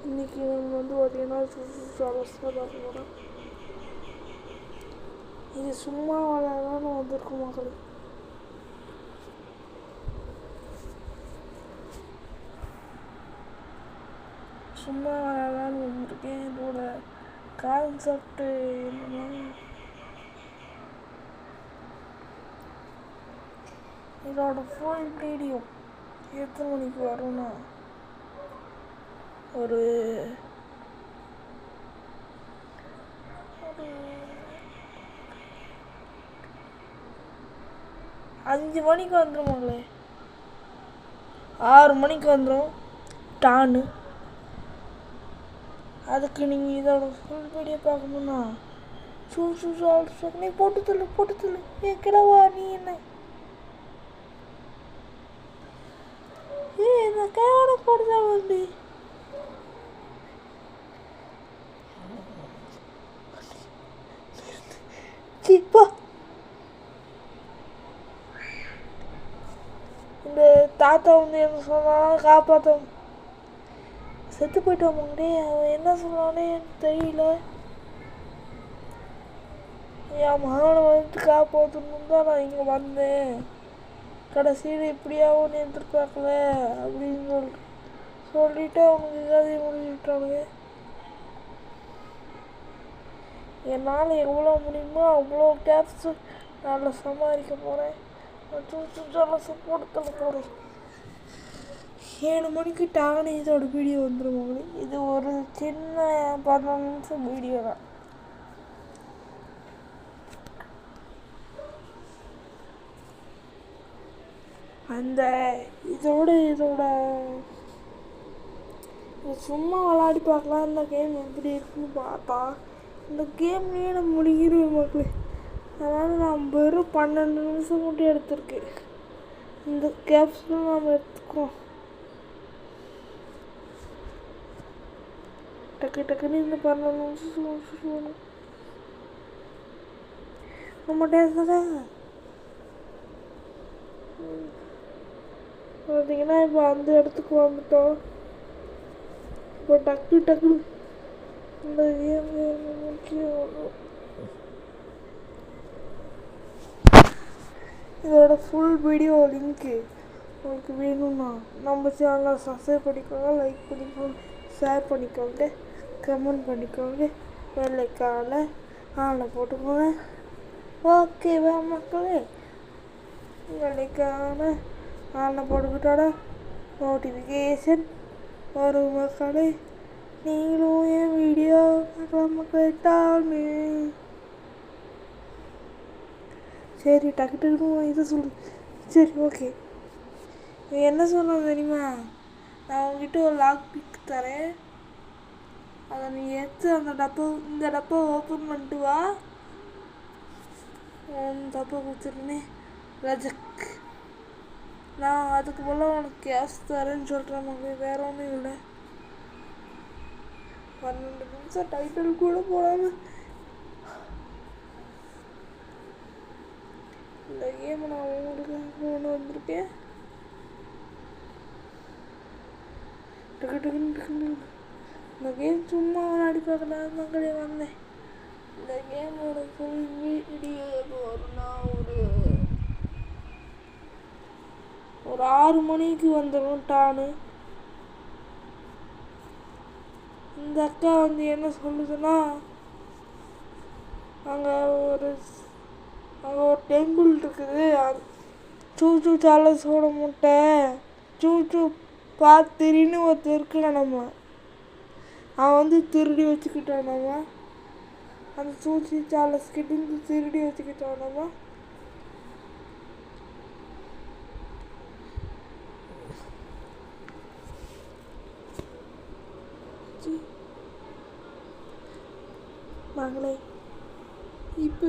இன்றைக்கி நம்ம வந்து பார்த்திங்கன்னா சுவாரஸ்யமாக பார்க்க போகிறோம். இது சும்மா விளையாடலான்னு வந்திருக்கும் மக்கள். சும்மா விளையாடலான்னு வந்திருக்கேன். இதோட கான்செப்ட் என்னன்னா, இதோட ஃபுல் வீடியோ எத்தனை மணிக்கு வரும்னா ஒரு 5 மணிக்கு வந்துடும் மகளே. 6 மணிக்கு வந்துடும் டான்னு. அதுக்கு நீங்கள் இதோட ஃபுல் வீடியோ பார்க்கணுன்னா நீ போட்டு தள்ளு கிடவா நீ என்ன இந்த கையோட போட்டுதான் வந்து சிப்பா. இந்த தாத்தா வந்து என்ன சொன்னாலும் காப்பாற்றோம். செத்து போயிட்டோமாங்கடே. அவன் என்ன சொன்னானே எனக்கு தெரியல. என் மகனை வந்து காப்பாற்றணும் தான் நான் இங்கே வந்தேன். கடைசியில் இப்படியாவும் எதிர்பார்க்கல அப்படின்னு சொல்லிட்டு அவனுக்கு கதையை முடிச்சுட்டானுங்க. என்னால் எவ்வளோ முடியுமோ அவ்வளோ கேப்ஸ் நல்லா சமாளிக்க போகிறேன். சப்போர்ட் போகிறேன். 7 மணிக்கு டானே இதோட வீடியோ வந்துடும். இது ஒரு சின்ன 15 நிமிஷம் வீடியோ தான். அந்த இதோட சும்மா விளையாடி பார்க்கலாம். இந்த கேம் எப்படி இருக்குன்னு பார்த்தா இந்த கேம்லேயே நம்ம முடிக்கிறோம் மக்களே. அதனால் நான் வெறும் 12 நிமிஷம் மட்டும் எடுத்திருக்கேன். இந்த கேப்ஸும் நம்ம எடுத்துக்குவோம். டக்குன்னு இந்த 12 நிமிஷம் முடிச்சுட்டு நம்ம டேஸ்டாக பார்த்தீங்கன்னா இப்போ அந்த இடத்துக்கு வந்துட்டோம். இப்போ டக்குன்னு இந்த கேம் முக்கியம். இதோட ஃபுல் வீடியோ லிங்க்கு உங்களுக்கு வேணும்னா நம்ம சேனலை சப்ஸ்கிரைப் பண்ணிக்கோங்க, லைக் பண்ணிக்கோங்க, ஷேர் பண்ணிக்கோங்க, கமெண்ட் பண்ணிக்கோங்க, பெல் ஐக்கானை ஆனில் போட்டுக்கோங்க. ஓகேவா மக்களே? பெல் ஐக்கானை ஆனில் போட்டுக்கிட்டோட நோட்டிஃபிகேஷன் வரும் மக்களே. நீங்களும் என் வீடியோ பார்க்கலாம் கேட்டான்னு. சரி டக்குன்னு இதை சொல்லு. சரி ஓகே. என்ன சொன்னது தெரியுமா? நான் உங்ககிட்ட ஒரு லாக் பிக் தரேன். அதை நீ எடுத்து இந்த டப்பா ஓப்பன் பண்ணிட்டு வா. டப்பா கொடுத்துருந்தேன் ரஜக். நான் அதுக்கு போல உனக்கு கேஷ் தரேன்னு சொல்கிறேன் மக்கள். வேற ஒன்றும் இல்லை. 12 நிமிஷம் டைட்டில் கூட போடாமல் இந்த கேம் நான் உங்களுக்கு கொண்டு வந்திருக்கேன். டக்குன்னு இந்த கேம் சும்மா விளையாடி பார்க்கலாம் மக்களே வந்தேன். இந்த கேமோட ஃபுல் வீடியோ வரும்னா ஒரு 6 மணிக்கு வந்துடும் டானு. இந்த அக்கா வந்து என்ன சொல்லுதுன்னா, அங்கே ஒரு டெம்பிள் இருக்குது. சூச்சு சாலஸோட முட்டை சூச்சு பார்த்துரின்னு ஒருத்தர் இருக்கலாம். அவன் வந்து திருடி வச்சுக்கிட்டான். அந்த சூச்சி சாலஸ் கிட்ட திருடி வச்சுக்கிட்டான். மகளே இப்போ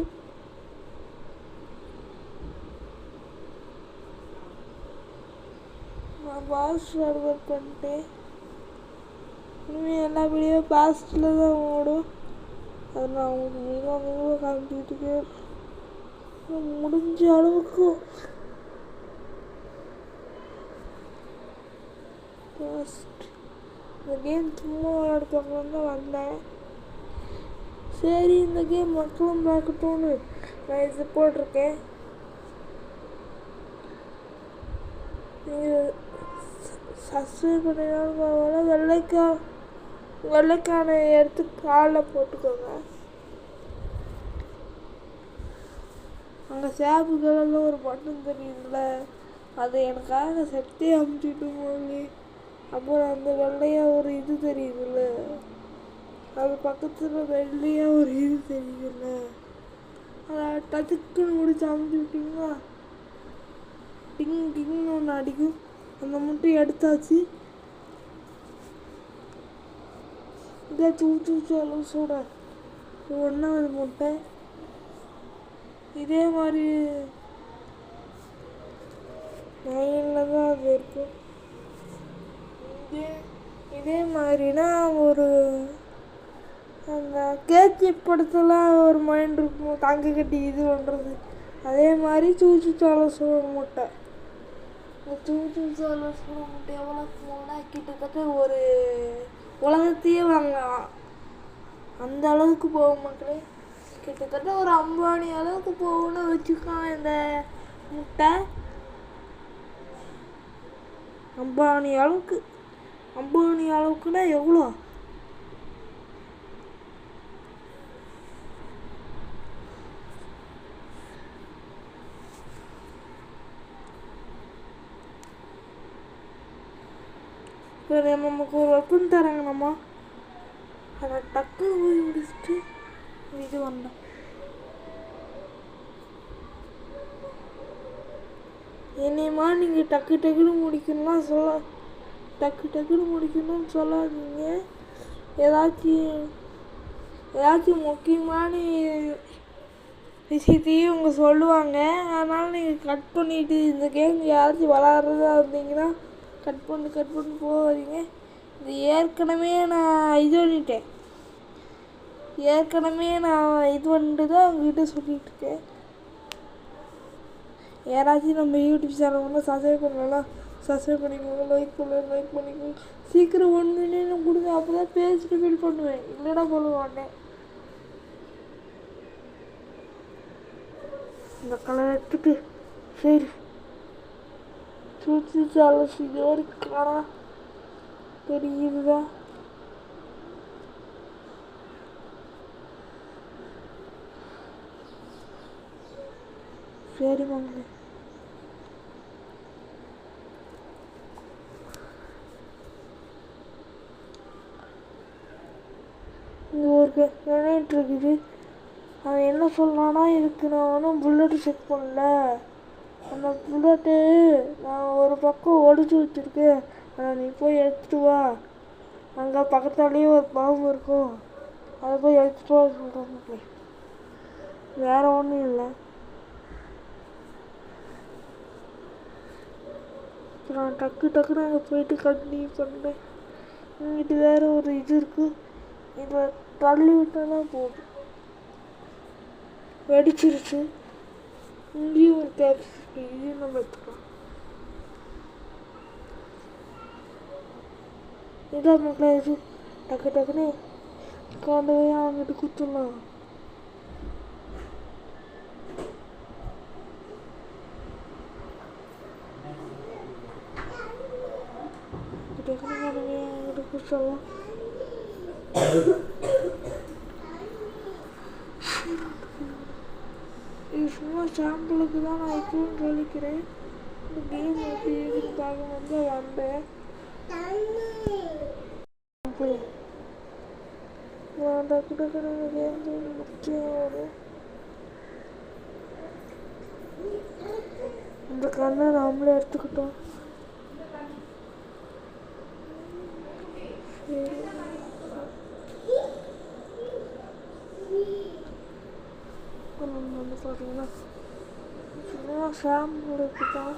நான் பாஸ்ட் ஃபார்வர்ட் பண்ணிட்டேன். இனிமேல் எல்லா வீடியோ பாஸ்டில் தான் ஓடும். அது நான் உங்களுக்கு மெதுவாக காமிச்சிக்கிட்டு முடிஞ்ச அளவுக்கு பாஸ்ட் இந்த கேம் சும்மா விளையாடுறவங்க தான் வந்தேன். சரி இந்த கேம் மக்களும் பார்க்கட்டும்னு நான் இது போட்டிருக்கேன். நீங்கள் சப்ஸ்கிரைப் பண்ணினாலும் பரவாயில்ல. வெள்ளைக்கான எடுத்து காலில் போட்டுக்கோங்க. அங்கே சேப்பு கலரில் ஒரு பட்டன் தெரியுதுல, அது எனக்காக சக்தி அமுச்சிட்டு போங்க. அப்புறம் அந்த வெள்ளையாக ஒரு இது தெரியுதுல்ல, அது பக்கத்தில் வெள்ளையாக ஒரு இது தெரியுதுல்ல, அதை டச்சுக்குன்னு முடிச்சு அமுச்சு விட்டிங்களா டிங் டிங்னு ஒன்று அடிக்கும். அந்த முட்டை எடுத்தாச்சு. இதை தூச்சு அளவுசோட 1வது முட்டை. இதே மாதிரி 9ல் தான் அது இருக்கும். இதே மாதிரினா ஒரு அந்த கேச்சி படத்தில் ஒரு மைண்ட் இருக்கும், தங்க கட்டி இது பண்ணுறது. அதே மாதிரி சூச்சு சோள சோள முட்டை. இந்த சூச்சு சோள சோள முட்டை எவ்வளோ போனா கிட்டத்தட்ட ஒரு உலகத்தையே வாங்கலாம். அந்த அளவுக்கு போகும் மக்களே. கிட்டத்தட்ட ஒரு அம்பானி அளவுக்கு போகணும்னு வச்சுக்கலாம் இந்த முட்டை. அம்பானி அளவுக்குன்னா எவ்வளோ? இப்போ நமக்கு ஒரு வெப்பன் தராங்க. நம்ம அதை டக்கு போய் முடிச்சுட்டு இது வந்தோம். என்னையமா நீங்கள் டக்குன்னு முடிக்கணும்னு சொல்லாதீங்க. ஏதாச்சும் முக்கியமான விஷயத்தையும் அவங்க சொல்லுவாங்க. அதனால் நீங்கள் கட் பண்ணிவிட்டு இந்த கேம் யாராச்சும் விளாட்றதா இருந்தீங்கன்னா கட் பண்ணி போகாதீங்க. இது ஏற்கனவே நான் இது பண்ணிட்டு தான் அவங்ககிட்ட சொல்லிகிட்டு இருக்கேன். யாராச்சும் நம்ம யூடியூப் சேனல் வந்து சப்ஸ்கிரைப் பண்ணலாம், சப்ஸ்கிரைப் பண்ணிக்கோங்க. லைக் பண்ணிக்கோங்க. சீக்கிரம் 1 மில்லியன் கொடுங்க. அப்போ தான் பேஜ் ஃபில் பண்ணுவேன், இல்லைனா சொல்ல மாட்டேன். இந்த கலர் எடுத்துட்டு சரி சூழ்ச்சி சாலசி ஜோடிக்காரா தெரியுதுதா. சரி மங்களே, இங்கே ஒரு கிரனேட் இருக்குது. அவன் என்ன சொல்கிறான்னா, இதுக்கு நான் ஒன்றும் புல்லட்டு செக் பண்ணல, அந்த புல்லட்டு நான் ஒரு பக்கம் ஒடிச்சு வச்சுருக்கேன், நீ போய் எடுத்துட்டு வா, அங்கே பக்கத்தாலேயே ஒரு பாம்பு இருக்கும், அதை போய் எடுத்துட்டு வா சொல்கிறாங்க. வேறு ஒன்றும் இல்லை. நான் டக்குன்னு அங்கே போயிட்டு கண்டினியூ பண்ணுறேன். இங்கிட்டு வேறு ஒரு இது இருக்குது, இதை தள்ளி விட்டோன்னா போதும், வெடிச்சிருச்சு. இங்கேயும் ஒரு கேப்ஸ் இருக்குது, இதையும் நம்ம எடுத்துக்கலாம். இதான் மக்களே, இது டக்குன்னு கொண்டு போய் அவங்ககிட்ட கொடுத்துடலாம். டக்குன்னு கொண்டு போய் அவங்ககிட்ட கொடுத்துடலாம். இது சும்மா சாம்பிளுக்கு தான் நான் இப்பவும் சொல்லிக்கிறேன். இந்த கேம் எப்படி இருக்குன்னு பார்க்கணும் தான் வந்தேன். நான் டக்குன்னு இந்த கேம் முக்கியம் வரும். இந்த கண்ணை நாமளே எடுத்துக்கிட்டோம். சரி, வந்து பார்த்தீங்கன்னா சும்மா சாம்பிள் இருக்குதான்.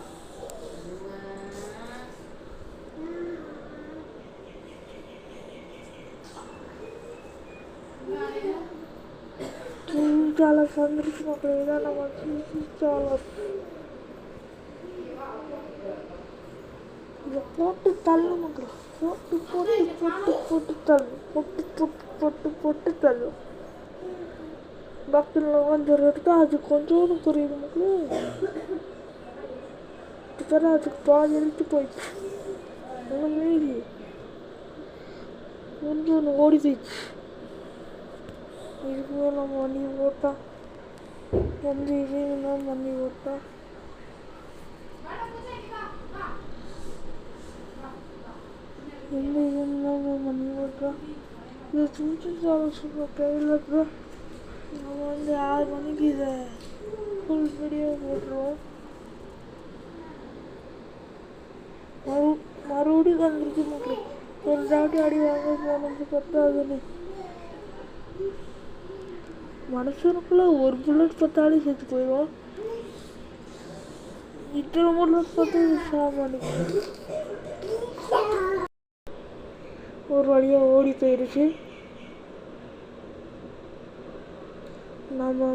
$3 வந்துருச்சு மக்களே. இதான் நம்ம $3 இதை போட்டு தள்ள மக்களே. போட்டு போட்டு போட்டு போட்டு தள்ளு, போட்டு போட்டு போட்டு போட்டு தள்ளு. பக்கத்தில் வந்துடுறதுக்கு அது கொஞ்சோண்டு புரியுது மக்களே. இப்போதான் அதுக்கு பாதி எழுத்து போயிடுச்சு. நல்லா மீறி கொஞ்சோண்டு ஓடி போயிடுச்சு. இதுக்கு மேலே நம்ம வண்டி ஓட்டா எந்த இதையும் வண்டி ஓட்டா எந்த இதுவும் வண்டி ஓட்டா இதை சுற்றி சொல்ல கையில் நம்ம வந்து 6 மணிக்கு இதை ஃபுல் வீடியோ போட்டுருவோம். மறுபடியும் வந்துருக்கு மக்கள். ஒரு தாட்டி அடி வாங்க போனது பத்தாதுன்னு மனுஷனுக்குள்ள ஒரு புல்லட் பார்த்தாலே செத்து போயிடுவோம். இத்தனை புல்லட் பார்த்து சாமானு ஒரு வழியாக ஓடி போயிடுச்சு. நம்ம